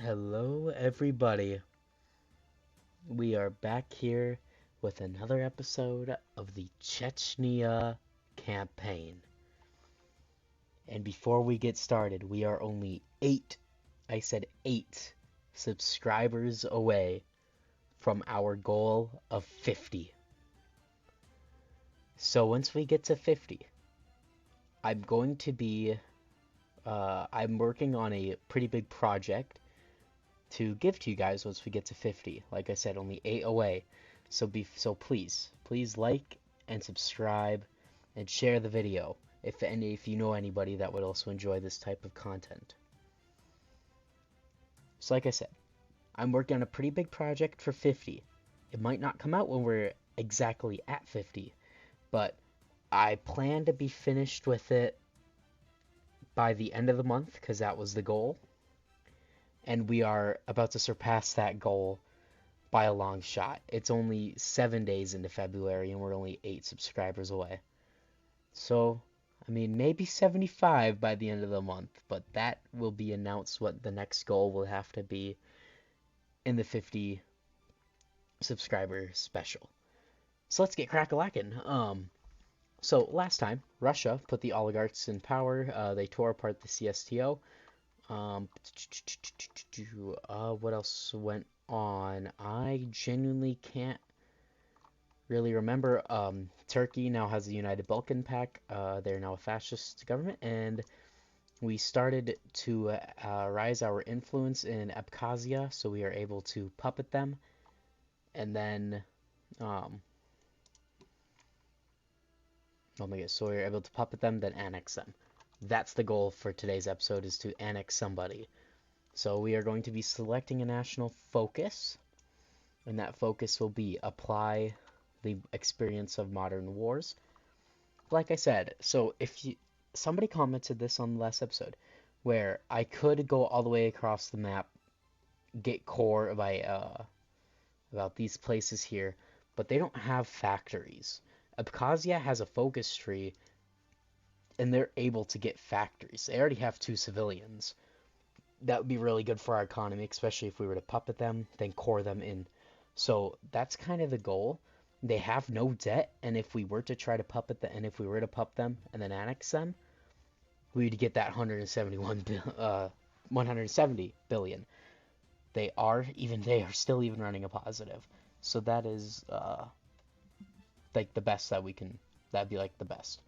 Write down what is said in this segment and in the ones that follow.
Hello, everybody. We are back here with another episode of the Chechnya campaign. And before we get started, we are only I said eight subscribers away from our goal of 50. So once we get to 50, I'm going to be, I'm working on a pretty big project to give to you guys once we get to 50. Like I said, only 8 away. So please like and subscribe and share the video if you know anybody that would also enjoy this type of content. So like I said, I'm working on a pretty big project for 50. It might not come out when we're exactly at 50, but I plan to be finished with it by the end of the month because that was the goal. And we are about to surpass that goal by a long shot. It's only 7 days into February and we're only 8 subscribers away. So, I mean, maybe 75 by the end of the month, but that will be announced what the next goal will have to be in the 50 subscriber special. So let's get crack-a-lackin'. So last time, Russia put the oligarchs in power. They tore apart the CSTO. What else went on? I genuinely can't really remember. Turkey now has the United Balkan Pact. They're now a fascist government, and we started to rise our influence in Abkhazia, so we are able to puppet them, and then, oh my god, so we are able to puppet them, then annex them. That's the goal for today's episode, is to annex somebody. So we are going to be selecting a national focus, and that focus will be apply the experience of modern wars. Like I said, so somebody commented this on the last episode, where I could go all the way across the map, get core by about these places here, but they don't have factories. Abkhazia has a focus tree, and they're able to get factories. They already have 2 civilians. That would be really good for our economy, especially if we were to puppet them, then core them in. So that's kind of the goal. They have no debt, and if we were to try to puppet them, and if we were to pup them and then annex them, we'd get that 170 billion. They are still even running a positive. So that is like the best that we can. That'd be like the best.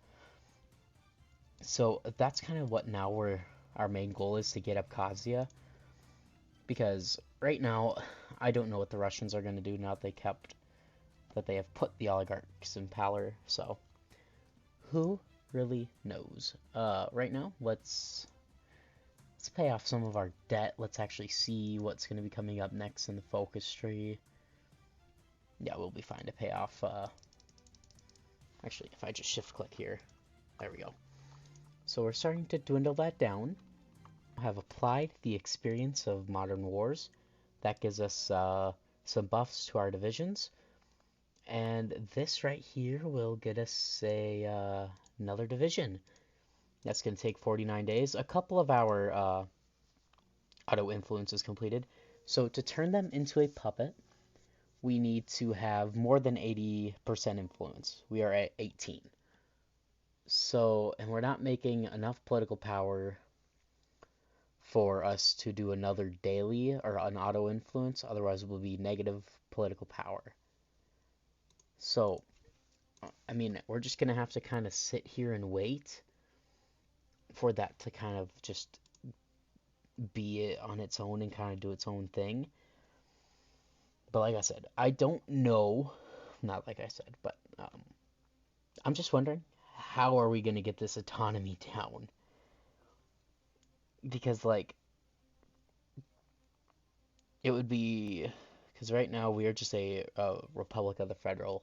So that's kind of what our main goal is, to get Abkhazia, because right now I don't know what the Russians are going to do now that they have put the oligarchs in power. So who really knows? Right now, let's pay off some of our debt. Let's actually see what's going to be coming up next in the focus tree. Yeah, we'll be fine to pay off. Actually, if I just shift click here, there we go. So we're starting to dwindle that down. Have applied the experience of modern wars. That gives us some buffs to our divisions, and this right here will get us another division. That's going to take 49 days. A couple of our auto influence is completed. So to turn them into a puppet, we need to have more than 80% influence. We are at 18. So, and we're not making enough political power for us to do another daily or an auto influence, otherwise it will be negative political power. So, I mean, we're just gonna have to kind of sit here and wait for that to kind of just be on its own and kind of do its own thing. But like I said, I don't know, not like I said, but I'm just wondering, how are we gonna get this autonomy down? Because, like, it would be, because right now we are just a Republic of the Federal,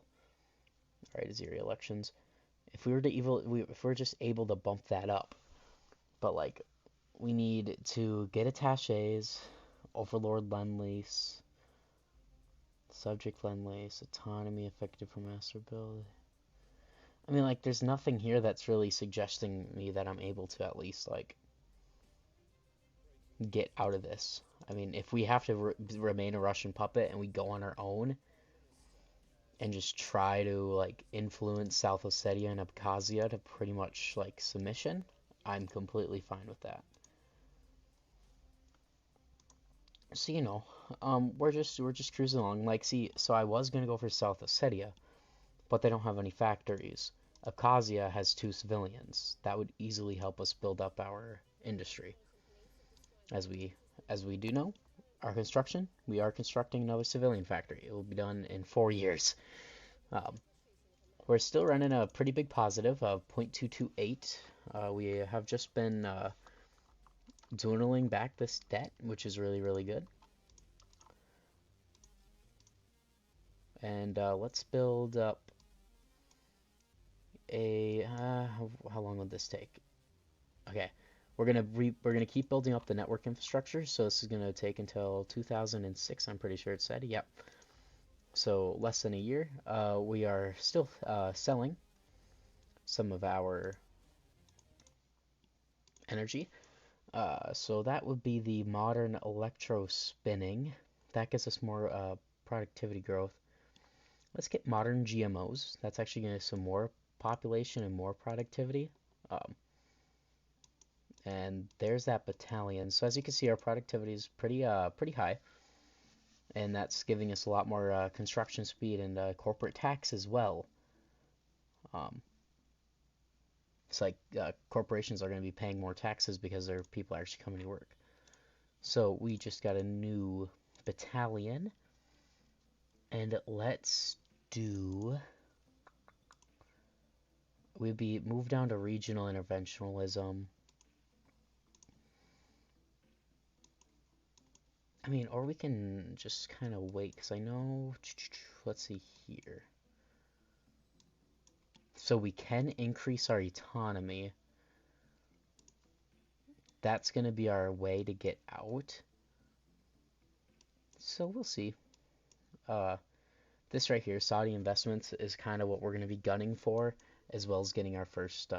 right, as your elections. If we were if we're just able to bump that up, but like, we need to get attaches, Overlord Lend-Lease, Subject Lend-Lease, autonomy effective for master build. I mean, like, there's nothing here that's really suggesting me that I'm able to at least, like, get out of this. I mean, if we have to remain a Russian puppet and we go on our own and just try to like influence South Ossetia and Abkhazia to pretty much like submission, I'm completely fine with that. So we're just cruising along. Like, see, so I was gonna go for South Ossetia, but they don't have any factories. Abkhazia has two civilians. That would easily help us build up our industry. As we do know, our construction, we are constructing another civilian factory. It will be done in 4 years. Um, we're still running a pretty big positive of 0.228. We have just been dwindling back this debt, which is really, really good. And let's build up how long will this take? Okay, we're gonna keep building up the network infrastructure. So this is gonna take until 2006. I'm pretty sure it said. Yep. So less than a year. We are still selling some of our energy. So that would be the modern electro spinning. That gives us more productivity growth. Let's get modern GMOs. That's actually going to some more population and more productivity. Um, and there's that battalion. So as you can see, our productivity is pretty high, and that's giving us a lot more construction speed and corporate tax as well. Um, it's like corporations are going to be paying more taxes because their people are actually coming to work. So we just got a new battalion, and let's do. We'd be moved down to regional interventionalism. I mean, or we can just kind of wait, because I know, let's see here. So we can increase our autonomy. That's going to be our way to get out. So we'll see. Uh, this right here, Saudi investments, is kind of what we're going to be gunning for, as well as getting our first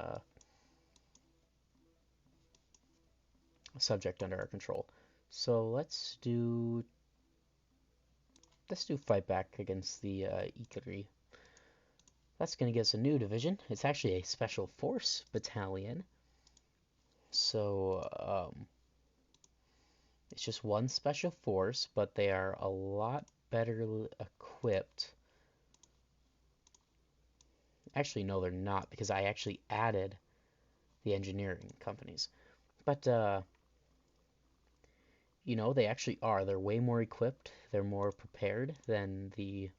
subject under our control. So let's do fight back against the Ikari. That's going to get us a new division. It's actually a special force battalion. So it's just one special force, but they are a lot better equipped. Actually, no, they're not, because I actually added the engineering companies. But they actually are. They're way more equipped. They're more prepared than the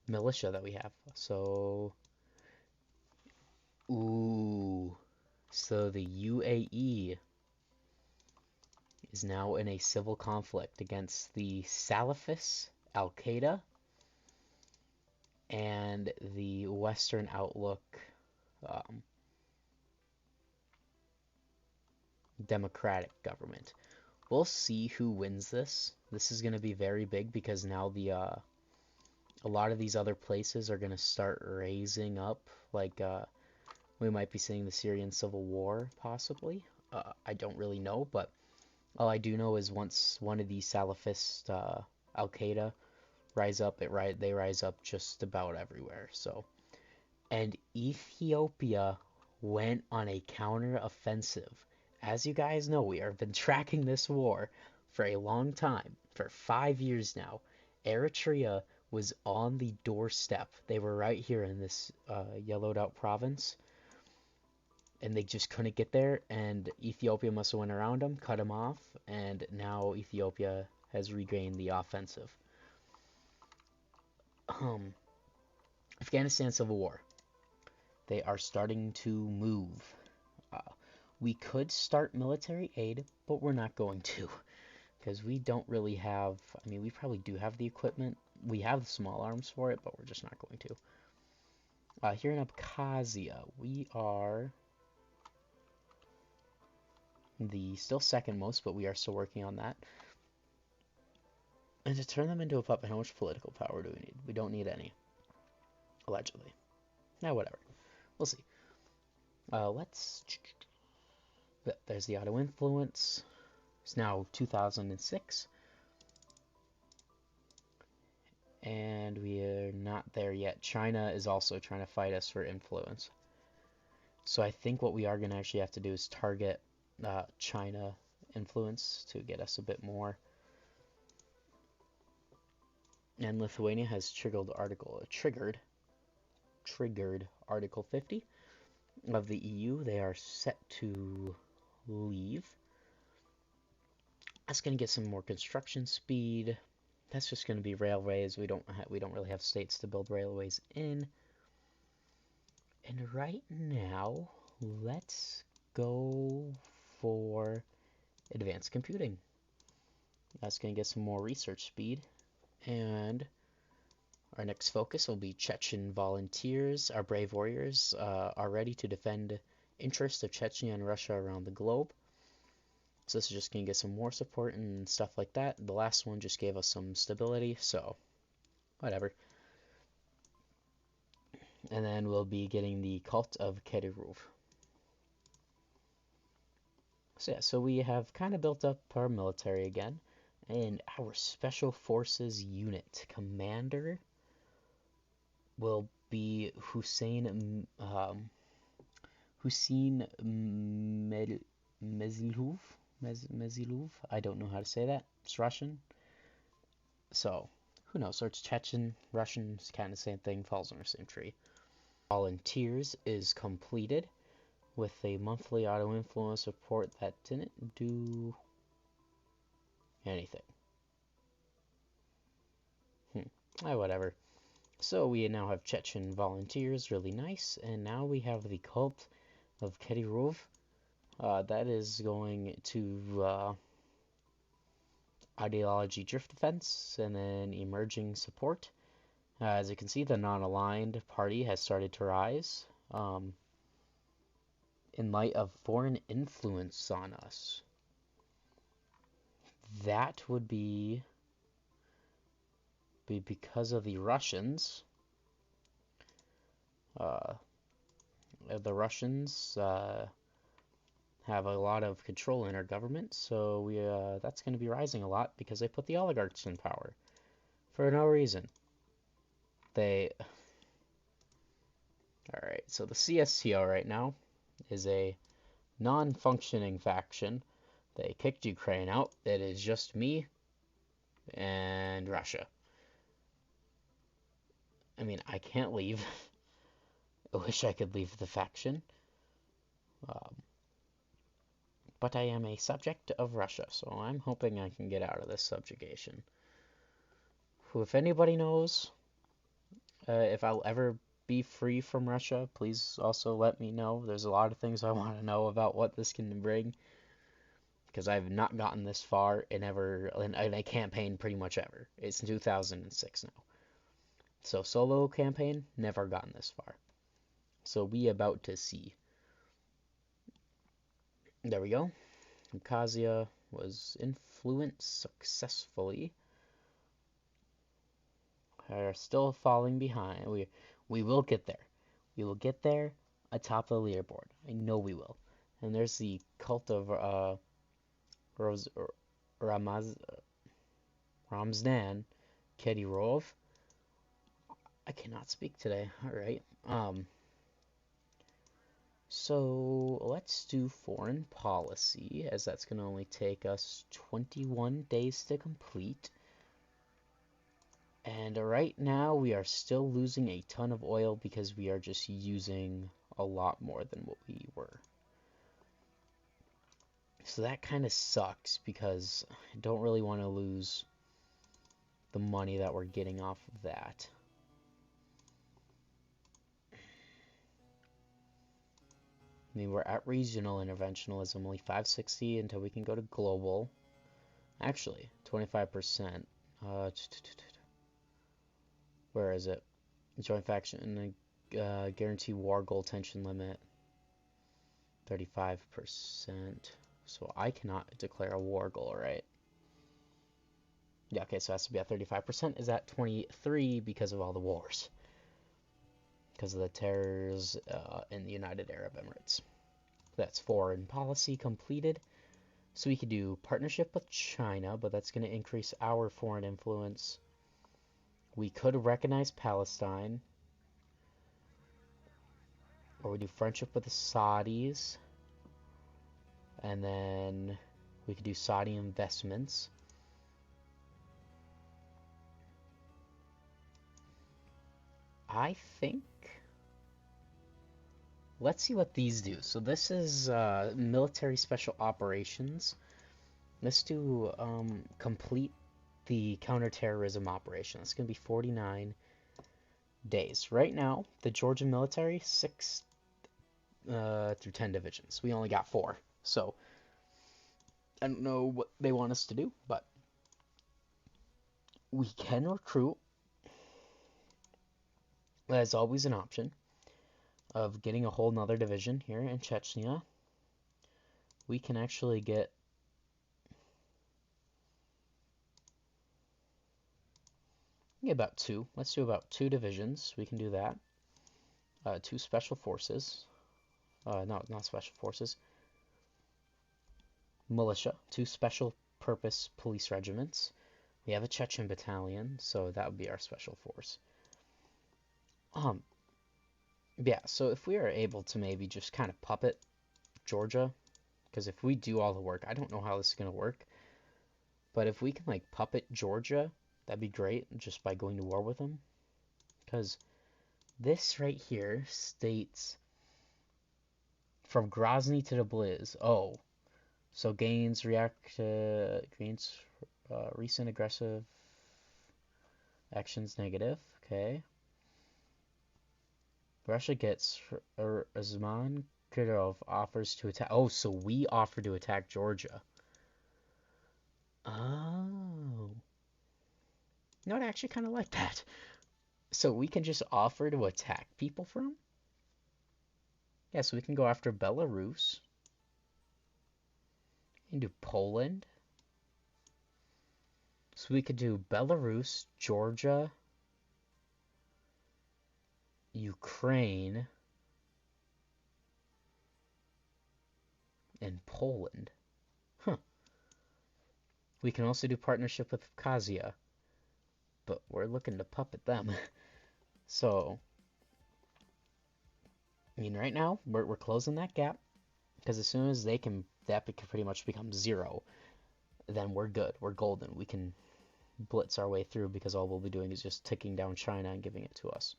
militia that we have. So, ooh. So the UAE is now in a civil conflict against the Salafists, Al Qaeda, and the Western Outlook um, democratic government. We'll see who wins this. This is going to be very big because now a lot of these other places are going to start raising up. Like we might be seeing the Syrian civil war possibly. I don't really know, but all I do know is once one of these Salafist Al Qaeda they rise up just about everywhere. So, and Ethiopia went on a counter-offensive. As you guys know, we have been tracking this war for a long time, for 5 years now. Eritrea was on the doorstep. They were right here in this yellowed out province, and they just couldn't get there, and Ethiopia must have went around them, cut them off, and now Ethiopia has regained the offensive. Afghanistan Civil War. They are starting to move. Uh, we could start military aid, but we're not going to, because we don't really have, I mean, we probably do have the equipment. We have the small arms for it, but we're just not going to. Here in Abkhazia, we are the still second most, but we are still working on that. And to turn them into a puppet, how much political power do we need? We don't need any. Allegedly. Now, whatever. We'll see. Let's... There's the auto influence. It's now 2006, and we are not there yet. China is also trying to fight us for influence. So I think what we are going to actually have to do is target China influence to get us a bit more. And Lithuania has triggered Article 50 of the EU. They are set to leave. That's going to get some more construction speed. That's just going to be railways. We don't really have states to build railways in. And right now, let's go for advanced computing. That's going to get some more research speed. And our next focus will be Chechen volunteers. Our brave warriors are ready to defend interests of Chechnya and Russia around the globe. So this is just going to get some more support and stuff like that. The last one just gave us some stability, so whatever. And then we'll be getting the cult of Kedyrov. So yeah, so we have kind of built up our military again. And our special forces unit commander will be Hussein Mezilov. Mezilov. I don't know how to say that. It's Russian. So, who knows? Or it's Chechen, Russian, it's kind of the same thing, falls under the same tree. Volunteers is completed with a monthly auto-influence report that didn't do anything. Whatever. So we now have Chechen volunteers, really nice, and now we have the cult of Kedyrov. That is going to ideology drift defense, and then emerging support. As you can see, the non-aligned party has started to rise in light of foreign influence on us. That would be because of the Russians. The Russians have a lot of control in our government, so that's going to be rising a lot because they put the oligarchs in power for no reason. Alright, so the CSTO right now is a non-functioning faction. They kicked Ukraine out. It is just me and Russia. I mean, I can't leave. I wish I could leave the faction. But I am a subject of Russia, so I'm hoping I can get out of this subjugation. If anybody knows if I'll ever be free from Russia, please also let me know. There's a lot of things I want to know about what this can bring, because I've not gotten this far in a campaign pretty much ever. It's 2006 now. So solo campaign, never gotten this far. So we about to see. There we go. Abkhazia was influenced successfully. Are still falling behind. We will get there. We will get there atop the leaderboard. I know we will. And there's the cult of Ramzan Kedyrov. I cannot speak today. All right. So let's do foreign policy, as that's going to only take us 21 days to complete. And right now we are still losing a ton of oil because we are just using a lot more than what we were. So that kind of sucks because I don't really want to lose the money that we're getting off of that. I mean, we're at regional interventionalism, only 560 until we can go to global. Actually, 25%. Where is it? Joint faction, guarantee war goal tension limit, 35%. So I cannot declare a war goal, right? Yeah, okay, so it has to be at 35%. Is at 23 because of all the wars. Because of the terrors in the United Arab Emirates. That's foreign policy completed. So we could do partnership with China, but that's going to increase our foreign influence. We could recognize Palestine, or we do friendship with the Saudis, and then we could do Saudi investments. I think, let's see what these do. So this is military special operations. Let's do complete the counterterrorism operation. It's going to be 49 days. Right now, the Georgia military, 6 through 10 divisions. We only got 4. So I don't know what they want us to do, but we can recruit. That's always an option of getting a whole nother division here in Chechnya. We can actually get about 2. Let's do about 2 divisions. We can do that. 2 special forces. No, not special forces. Militia. 2 special purpose police regiments. We have a Chechen battalion, so that would be our special force. Yeah, so if we are able to maybe just kind of puppet Georgia, because if we do all the work, I don't know how this is going to work, but if we can like puppet Georgia, that'd be great just by going to war with them. Because this right here states from Grozny to the Blizz. Oh, so gains recent aggressive actions negative. Okay. Russia gets Azman Kirov offers to attack. Oh, so we offer to attack Georgia. Oh. No, I actually kind of like that. So we can just offer to attack people from? Yeah, so we can go after Belarus. And do Poland. So we could do Belarus, Georgia, Ukraine, and Poland. Huh. We can also do partnership with Abkhazia, but we're looking to puppet them. So, I mean, right now, we're closing that gap, because as soon as that can pretty much become 0, then we're good. We're golden. We can blitz our way through, because all we'll be doing is just ticking down China and giving it to us.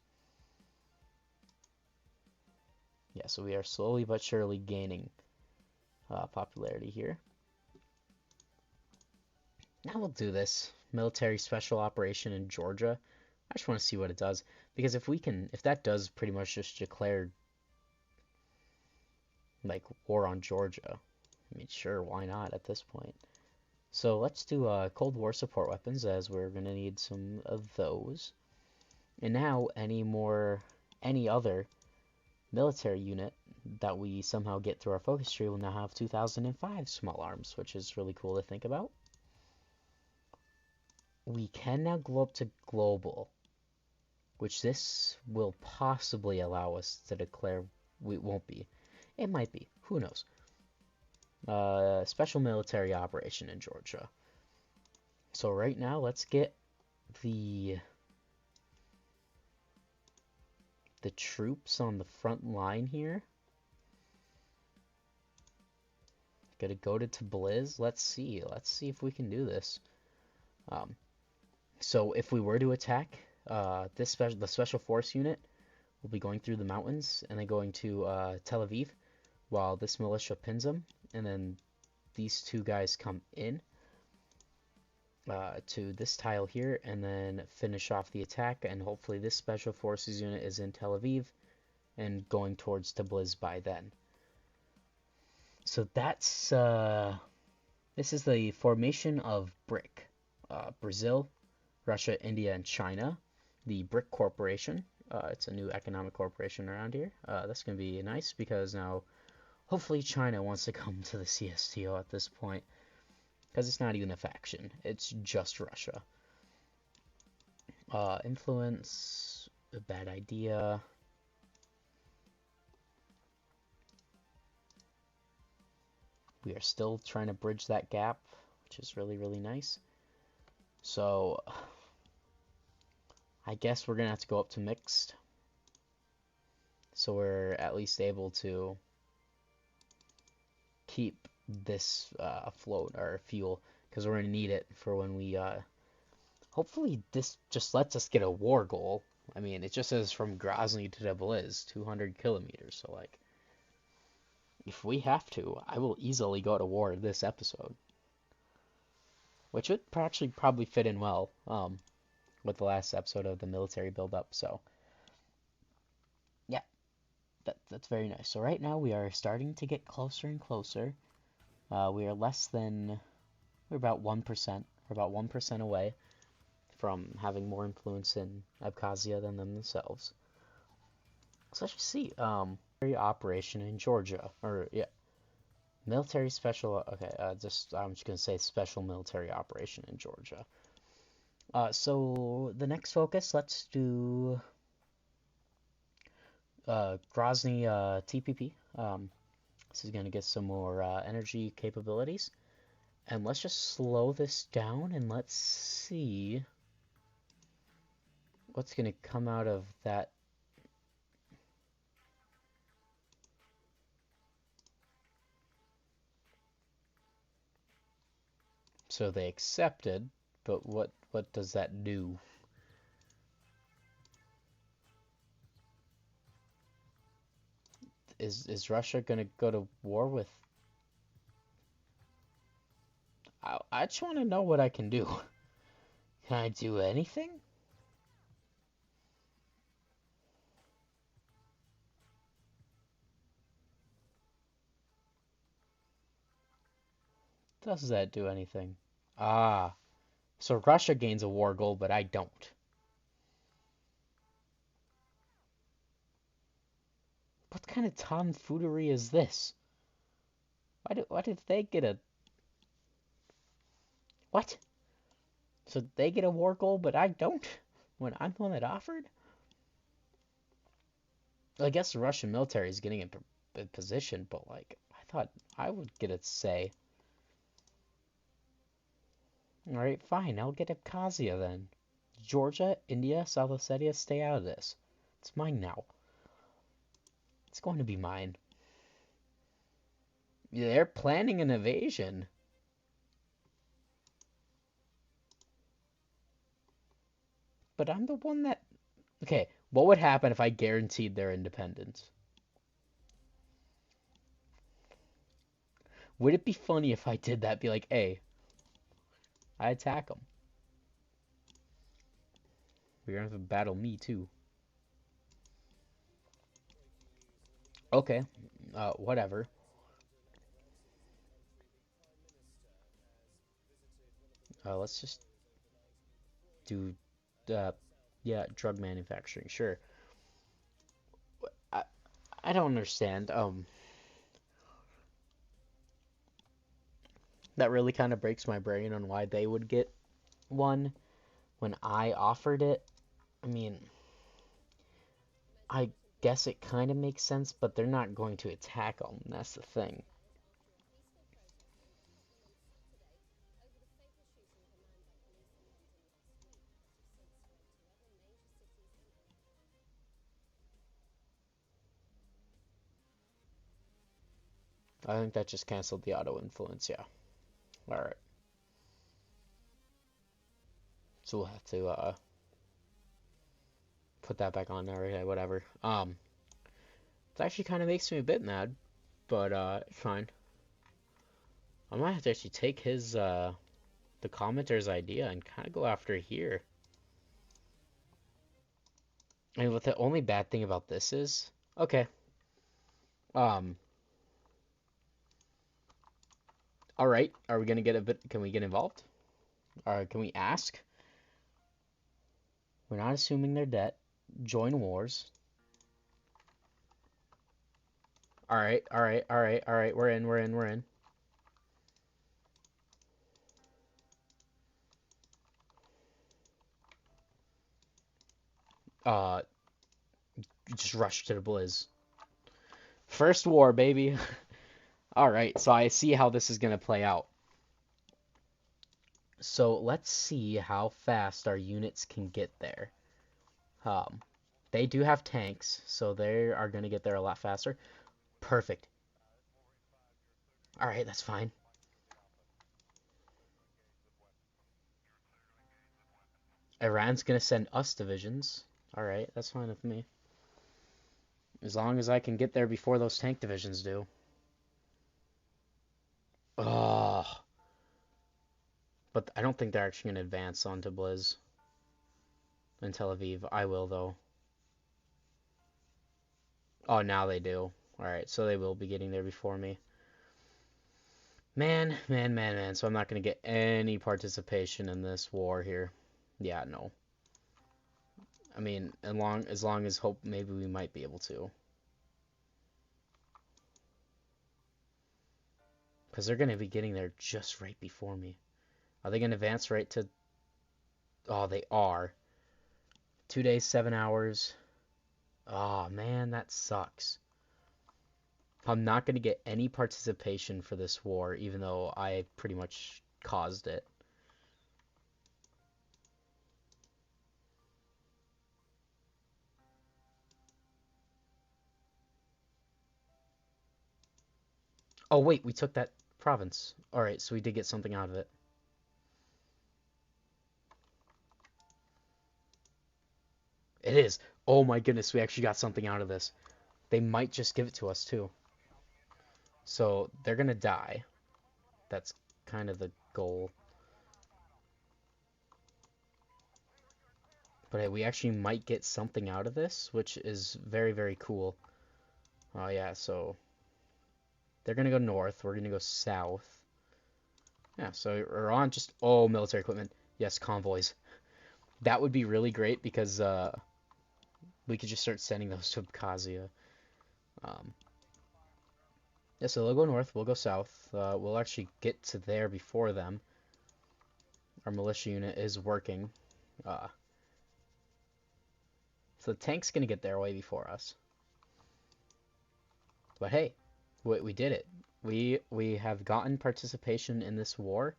Yeah, so we are slowly but surely gaining popularity here. Now we'll do this military special operation in Georgia. I just want to see what it does, because if that does pretty much just declare like war on Georgia, I mean, sure, why not at this point? So let's do Cold War support weapons, as we're gonna need some of those. And now any other military unit that we somehow get through our focus tree will now have 2005 small arms, which is really cool to think about. We can now go up to global, which this will possibly allow us to declare. We won't be. It might be. Who knows? Special military operation in Georgia. So right now, let's get the troops on the front line here. Gotta go to Tbilisi. Let's see if we can do this. So if we were to attack, the special force unit will be going through the mountains and then going to Tel Aviv, while this militia pins them, and then these 2 guys come in to this tile here and then finish off the attack, and hopefully this special forces unit is in Tel Aviv and going towards Tbilisi by then. So that's this is the formation of BRIC. Brazil, Russia, India, and China. The BRIC Corporation. It's a new economic corporation around here. That's going to be nice, because now hopefully China wants to come to the CSTO at this point, because it's not even a faction. It's just Russia. Influence, a bad idea. We are still trying to bridge that gap, which is really, really nice. So I guess we're gonna have to go up to mixed, so we're at least able to keep this afloat, our fuel, because we're gonna need it for when we hopefully this just lets us get a war goal. I mean, it just says from Grozny to Tbilisi, 200 kilometers. So like, if we have to, I will easily go to war this episode, which would actually probably fit in well with the last episode of the military buildup. So yeah, that's very nice. So right now we are starting to get closer and closer. We are less than, we're about 1%. We're about 1% away from having more influence in Abkhazia than them themselves. So let's just see. Military operation in Georgia, or yeah, military special. Okay, just I'm just gonna say special military operation in Georgia. So the next focus, let's do Grozny TPP. This is gonna get some more energy capabilities, and let's just slow this down and let's see what's gonna come out of that. So they accepted, but what does that do? Is Russia gonna go to war with? I just want to know what I can do. Can I do anything? Does that do anything? Ah, so Russia gains a war goal, but I don't. What kind of tomfoolery is this? Why did they get a what? So they get a war goal, but I don't? When I'm the one that offered? I guess the Russian military is getting in position, but like I thought I would get a say. All right, fine. I'll get Abkhazia then. Georgia, India, South Ossetia, stay out of this. It's mine now. It's going to be mine. They're planning an invasion. But I'm the one that... Okay, what would happen if I guaranteed their independence? Would it be funny if I did that? Be like, hey, I attack them. You're gonna have to battle me too. Okay, whatever. Let's just do, uh, yeah, drug manufacturing. Sure. I I don't understand. That really kind of breaks my brain on why they would get one when I offered it. I mean, I guess it kind of makes sense, but they're not going to attack them. That's the thing. I think that just canceled the auto influence. Yeah. All right. So we'll have to put that back on there. Okay, whatever. It actually kind of makes me a bit mad, but it's fine. I might have to actually take his the commenter's idea and kind of go after here. And what the only bad thing about this is, okay, um, all right, are we gonna get a bit? Can we get involved? Can we ask? We're not assuming their debt. Join wars. All right, all right, all right, all right. We're in. We're in. We're in. Uh, just rush to the Blizz. First war, baby. All right, so I see how this is going to play out. So let's see how fast our units can get there. Um, they do have tanks, so they are going to get there a lot faster. Perfect. All right, that's fine. Iran's going to send us divisions. All right, that's fine with me. As long as I can get there before those tank divisions do. Oh, but I don't think they're actually going to advance onto Blizz in Tel Aviv. I will, though. Oh, now they do. All right, so they will be getting there before me. Man, man, man, man. So I'm not going to get any participation in this war here. Yeah, no. I mean, as long as hope, maybe we might be able to. Because they're going to be getting there just right before me. Are they going to advance right to... Oh, they are. 2 days, 7 hours. Oh, man, that sucks. I'm not going to get any participation for this war, even though I pretty much caused it. Oh, wait, we took that province. Alright, so we did get something out of it. It is. Oh my goodness, we actually got something out of this. They might just give it to us, too. So, they're going to die. That's kind of the goal. But hey, we actually might get something out of this, which is very, very cool. Oh yeah, so they're gonna go north, we're gonna go south. Yeah, so we're on just, oh, military equipment. Yes, convoys. That would be really great because we could just start sending those to Abkhazia. Um, yeah, so they'll go north, we'll go south. We'll actually get to there before them. Our militia unit is working. Uh, so the tank's gonna get there way before us. But hey, we did it. We have gotten participation in this war,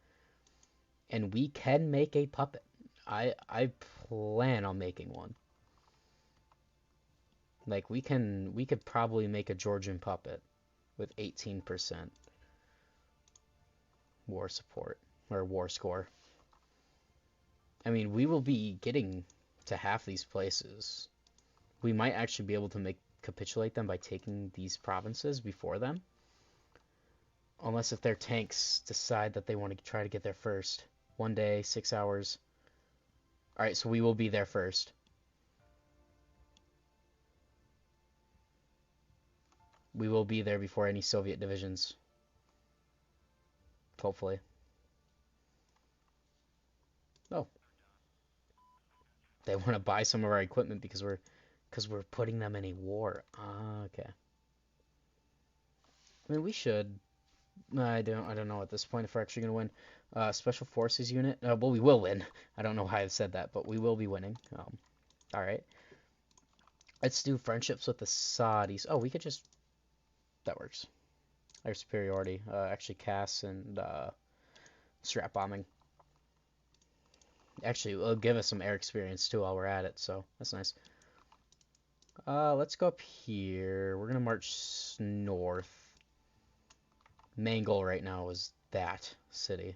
and we can make a puppet. I plan on making one. Like we could probably make a Georgian puppet with 18% war support or war score. I mean, we will be getting to half these places. We might actually be able to make capitulate them by taking these provinces before them. Unless if their tanks decide that they want to try to get there first. 1 day, 6 hours. Alright, so we will be there first. We will be there before any Soviet divisions. Hopefully. Oh, they want to buy some of our equipment because we're putting them in a war. Ah, okay. I mean, we should. I don't know at this point if we're actually gonna win. Special Forces unit. Well, we will win. I don't know why I've said that, but we will be winning. All right. Let's do friendships with the Saudis. Oh, we could just. That works. Air superiority. Actually, CAS and strap bombing. Actually, it'll give us some air experience too while we're at it, so that's nice. Let's go up here. We're gonna march north. Main goal right now is that city,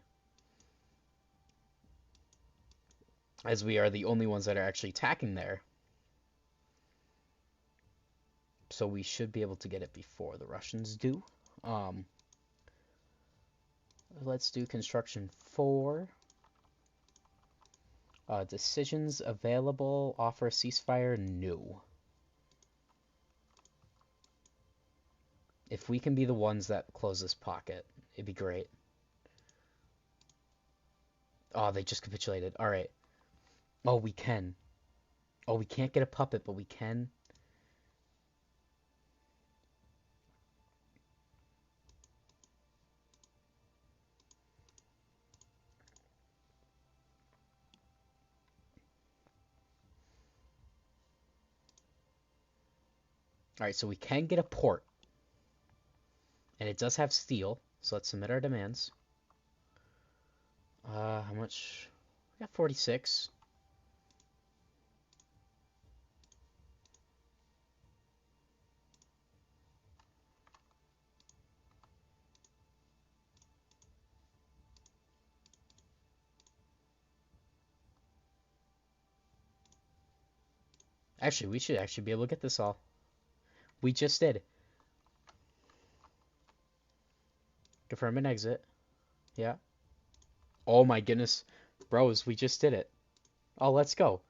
as we are the only ones that are actually attacking there. So we should be able to get it before the Russians do. Um, let's do construction 4. Decisions available. Offer a ceasefire? No. If we can be the ones that close this pocket, it'd be great. Oh, they just capitulated. All right. Oh, we can. Oh, we can't get a puppet, but we can. All right, so we can get a port. And it does have steel, so let's submit our demands. How much? We got 46. Actually, we should actually be able to get this all. We just did. Confirm and exit. Yeah. Oh my goodness. Bros, we just did it. Oh, let's go.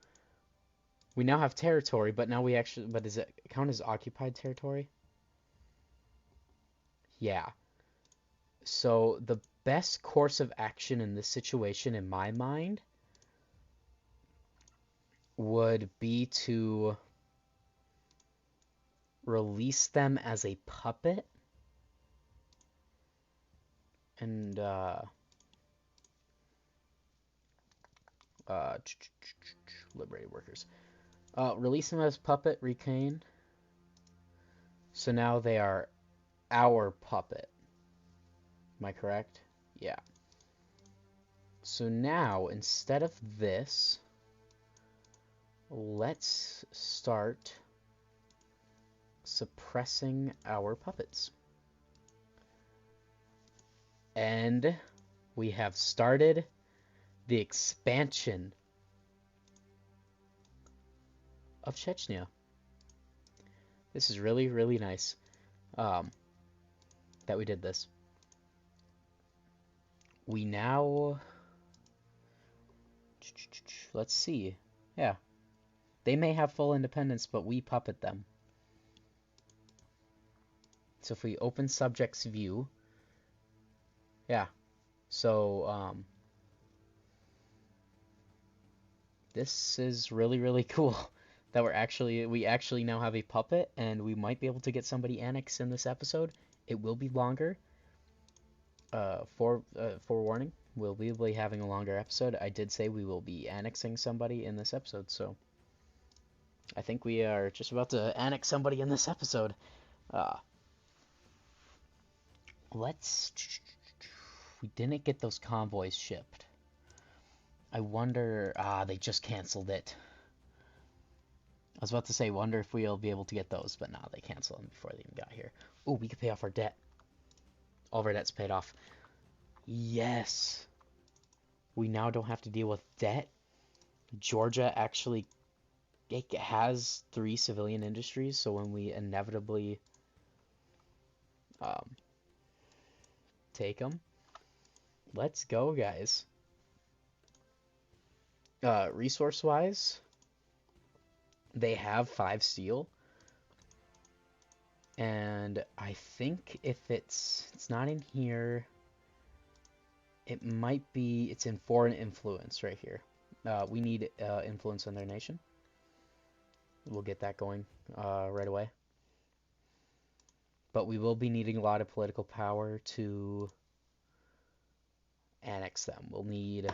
We now have territory, but now we actually, but does it count as occupied territory? Yeah. So the best course of action in this situation, in my mind, would be to release them as a puppet and uh, liberated workers. Release them as puppet, retain. So now they are our puppet. Am I correct? Yeah. So now, instead of this, let's start suppressing our puppets. And we have started the expansion of Chechnya. This is really, really nice that we did this. We now... Let's see. Yeah. They may have full independence, but we puppet them. So if we open subjects view, yeah. So this is really, really cool that we actually now have a puppet, and we might be able to get somebody annexed in this episode. It will be longer. Forewarning, we'll be having a longer episode. I did say we will be annexing somebody in this episode, so I think we are just about to annex somebody in this episode. Let's... We didn't get those convoys shipped. I wonder... they just canceled it. I was about to say, wonder if we'll be able to get those, but nah, they canceled them before they even got here. Oh, we could pay off our debt. All of our debt's paid off. Yes! We now don't have to deal with debt. Georgia actually has 3 civilian industries, so when we inevitably take them, let's go, guys. Resource-wise, they have 5 steel, and I think if it's not in here, it might be, it's in foreign influence right here. We need influence on their nation. We'll get that going right away. But we will be needing a lot of political power to annex them. We'll need,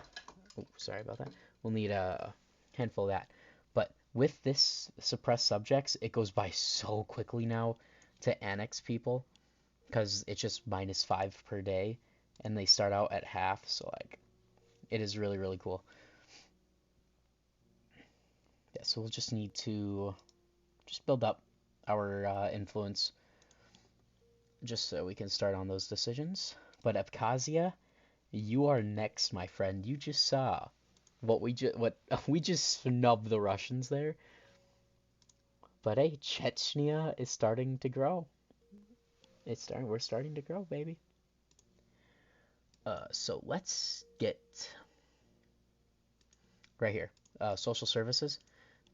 oh, sorry about that. We'll need a handful of that. But with this suppressed subjects, it goes by so quickly now to annex people because it's just -5 per day, and they start out at half. So like, it is really, really cool. Yeah, so we'll just need to just build up our influence just so we can start on those decisions. But Abkhazia, you are next, my friend. You just saw what we just snubbed the Russians there. But hey, Chechnya is starting to grow. We're starting to grow, baby. So let's get right here. Social services.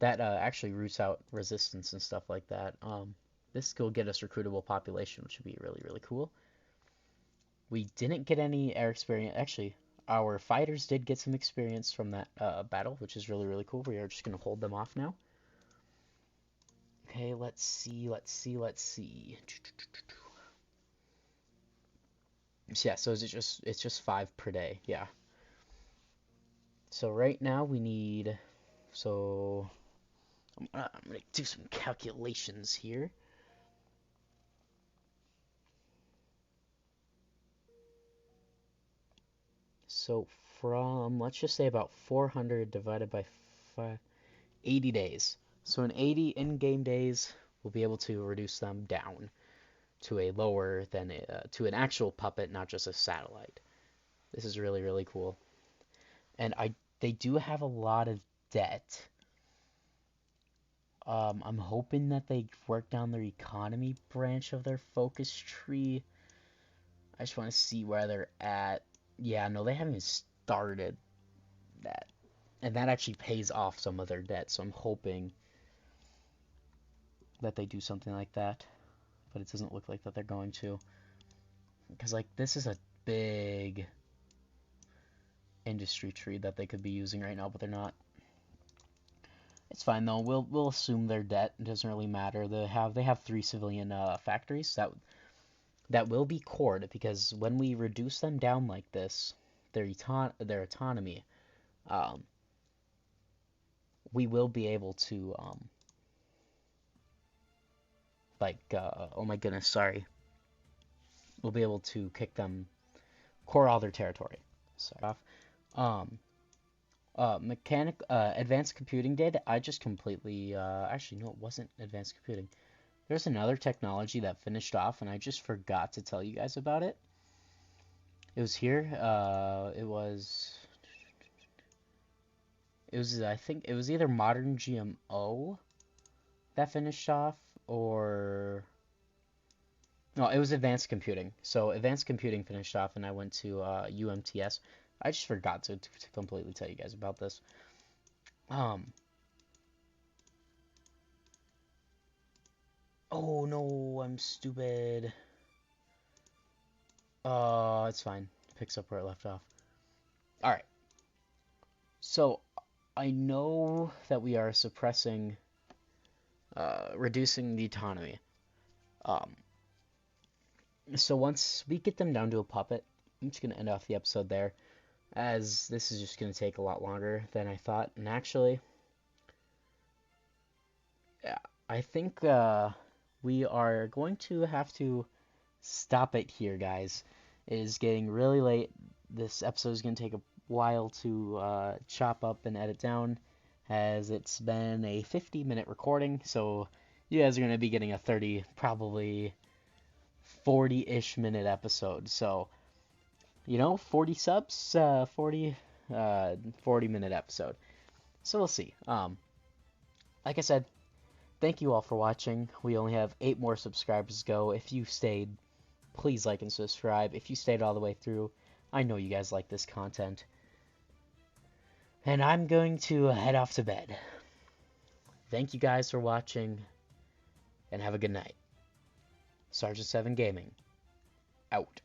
That actually roots out resistance and stuff like that. This will get us recruitable population, which would be really, really cool. We didn't get any air experience. Actually, our fighters did get some experience from that battle, which is really, really cool. We are just going to hold them off now. Okay, let's see. Yeah, so it's just 5 per day. Yeah. So right now we need, so I'm gonna do some calculations here. So from, let's just say about 400 divided by 80 days. So in 80 in-game days, we'll be able to reduce them down to a lower than to an actual puppet, not just a satellite. This is really, really cool. And they do have a lot of debt. I'm hoping that they work down their economy branch of their focus tree. I just want to see where they're at. Yeah, no, they haven't even started that. And that actually pays off some of their debt, so I'm hoping that they do something like that. But it doesn't look like that they're going to. Because, like, this is a big industry tree that they could be using right now, but they're not. It's fine though. We'll assume their debt. It doesn't really matter. They have 3 civilian factories that will be cored, because when we reduce them down like this, their autonomy, um, we will be able to oh my goodness, sorry. We'll be able to kick them, core all their territory. Sorry. Advanced computing did. I just completely, actually, no, it wasn't advanced computing. There's another technology that finished off, and I just forgot to tell you guys about it. It was here. I think it was either modern GMO that finished off, or no, it was advanced computing. So advanced computing finished off, and I went to UMTS. I just forgot to completely tell you guys about this. Oh no, I'm stupid. It's fine. It picks up where it left off. Alright. So, I know that we are suppressing, reducing the autonomy. So once we get them down to a puppet, I'm just going to end off the episode there, as this is just going to take a lot longer than I thought. And actually, yeah, I think we are going to have to stop it here, guys. It is getting really late. This episode is going to take a while to chop up and edit down, as it's been a 50-minute recording, so you guys are going to be getting a 30, probably 40-ish minute episode. So, 40 subs, 40-minute episode. So we'll see. Like I said, thank you all for watching. We only have 8 more subscribers to go. If you stayed, please like and subscribe. If you stayed all the way through, I know you guys like this content. And I'm going to head off to bed. Thank you guys for watching, and have a good night. Sergeant 7 Gaming, out.